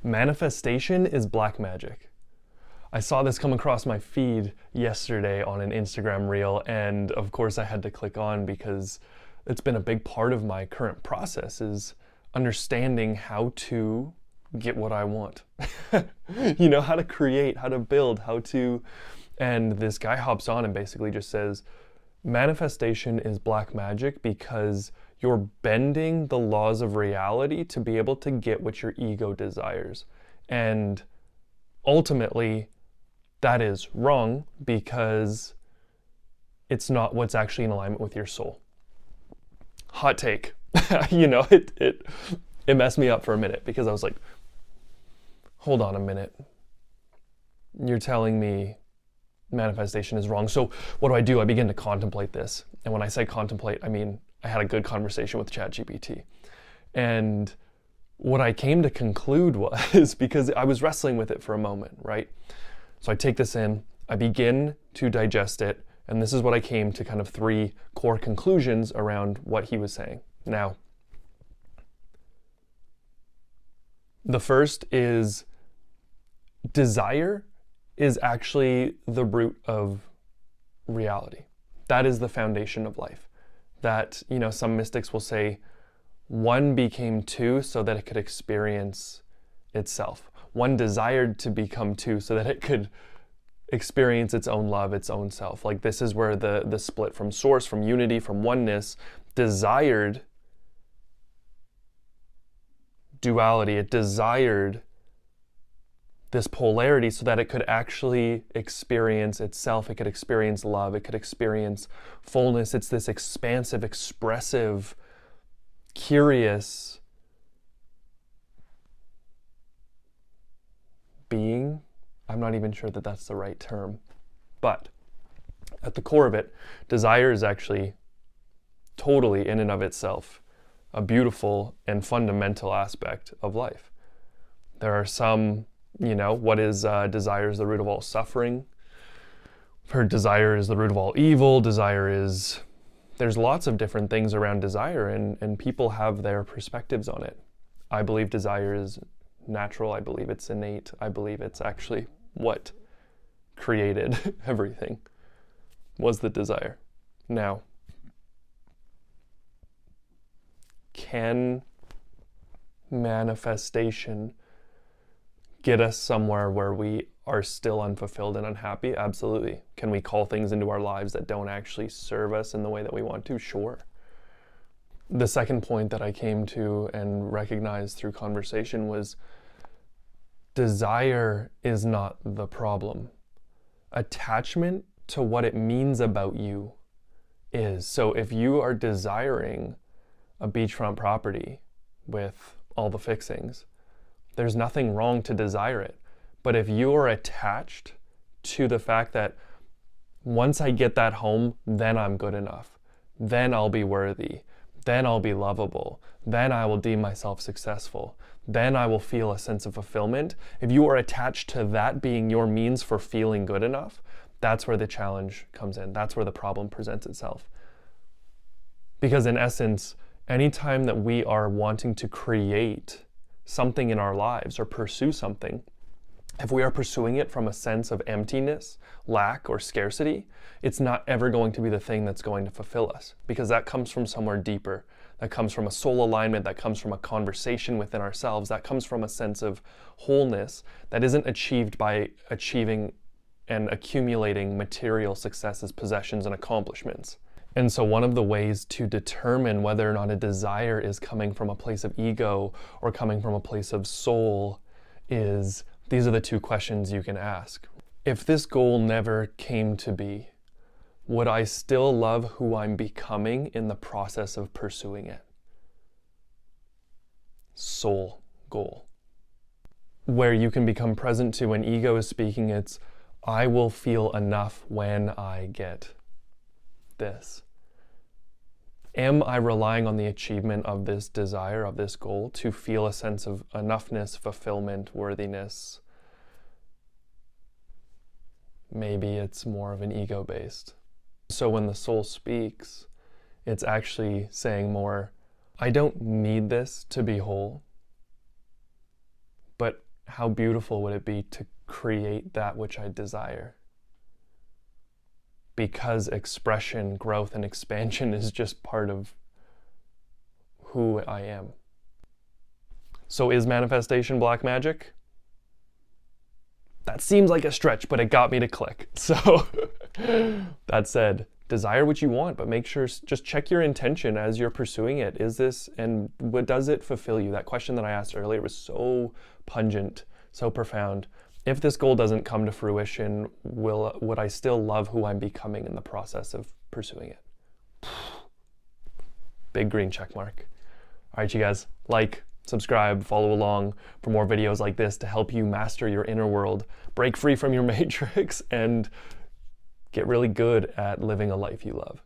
Manifestation is black magic. I saw this come across my feed yesterday on an Instagram reel, and of course I had to click on because it's been a big part of my current process is understanding how to get what I want. How to create, how to build, and this guy hops on and basically just says, manifestation is black magic because you're bending the laws of reality to be able to get what your ego desires. And ultimately, that is wrong because it's not what's actually in alignment with your soul. Hot take. It messed me up for a minute because I was like, hold on a minute. You're telling me manifestation is wrong. So what do? I begin to contemplate this. And when I say contemplate, I mean, I had a good conversation with ChatGPT. And what I came to conclude was, because I was wrestling with it for a moment, right? So I take this in, I begin to digest it, and this is what I came to kind of 3 core conclusions around what he was saying. Now, the first is desire is actually the root of reality. That is the foundation of life. That, some mystics will say, 1 became 2 so that it could experience itself. 1 desired to become 2 so that it could experience its own love, its own self. Like, this is where the split from source, from unity, from oneness, desired duality. It desired this polarity so that it could actually experience itself. It could experience love. It could experience fullness. It's this expansive, expressive, curious being. I'm not even sure that that's the right term. But at the core of it, desire is actually totally in and of itself a beautiful and fundamental aspect of life. There are some, what is desire is the root of all suffering. I've heard desire is the root of all evil. There's lots of different things around desire, and people have their perspectives on it. I believe desire is natural. I believe it's innate. I believe it's actually what created everything, was the desire. Now, can manifestation get us somewhere where we are still unfulfilled and unhappy? Absolutely. Can we call things into our lives that don't actually serve us in the way that we want to? Sure. The second point that I came to and recognized through conversation was desire is not the problem. Attachment to what it means about you is. So if you are desiring a beachfront property with all the fixings, there's nothing wrong to desire it. But if you are attached to the fact that once I get that home, then I'm good enough, then I'll be worthy, then I'll be lovable, then I will deem myself successful, then I will feel a sense of fulfillment. If you are attached to that being your means for feeling good enough, that's where the challenge comes in. That's where the problem presents itself. Because in essence, anytime that we are wanting to create something in our lives or pursue something, if we are pursuing it from a sense of emptiness, lack, or scarcity, it's not ever going to be the thing that's going to fulfill us, because that comes from somewhere deeper. That comes from a soul alignment, that comes from a conversation within ourselves, that comes from a sense of wholeness that isn't achieved by achieving and accumulating material successes, possessions, and accomplishments. And so one of the ways to determine whether or not a desire is coming from a place of ego or coming from a place of soul is, these are the 2 questions you can ask. If this goal never came to be, would I still love who I'm becoming in the process of pursuing it? Soul goal. Where you can become present to when ego is speaking, it's, I will feel enough when I get this. Am I relying on the achievement of this desire, of this goal, to feel a sense of enoughness, fulfillment, worthiness? Maybe it's more of an ego-based. So when the soul speaks, it's actually saying more, I don't need this to be whole, but how beautiful would it be to create that which I desire? Because expression, growth, and expansion is just part of who I am. So is manifestation black magic? That seems like a stretch, but it got me to click. So that said, desire what you want, but make sure, just check your intention as you're pursuing it. Is this, and what does it fulfill you? That question that I asked earlier was so pungent, so profound. If this goal doesn't come to fruition, would I still love who I'm becoming in the process of pursuing it? Big green check mark. All right, you guys, like, subscribe, follow along for more videos like this to help you master your inner world, break free from your matrix, and get really good at living a life you love.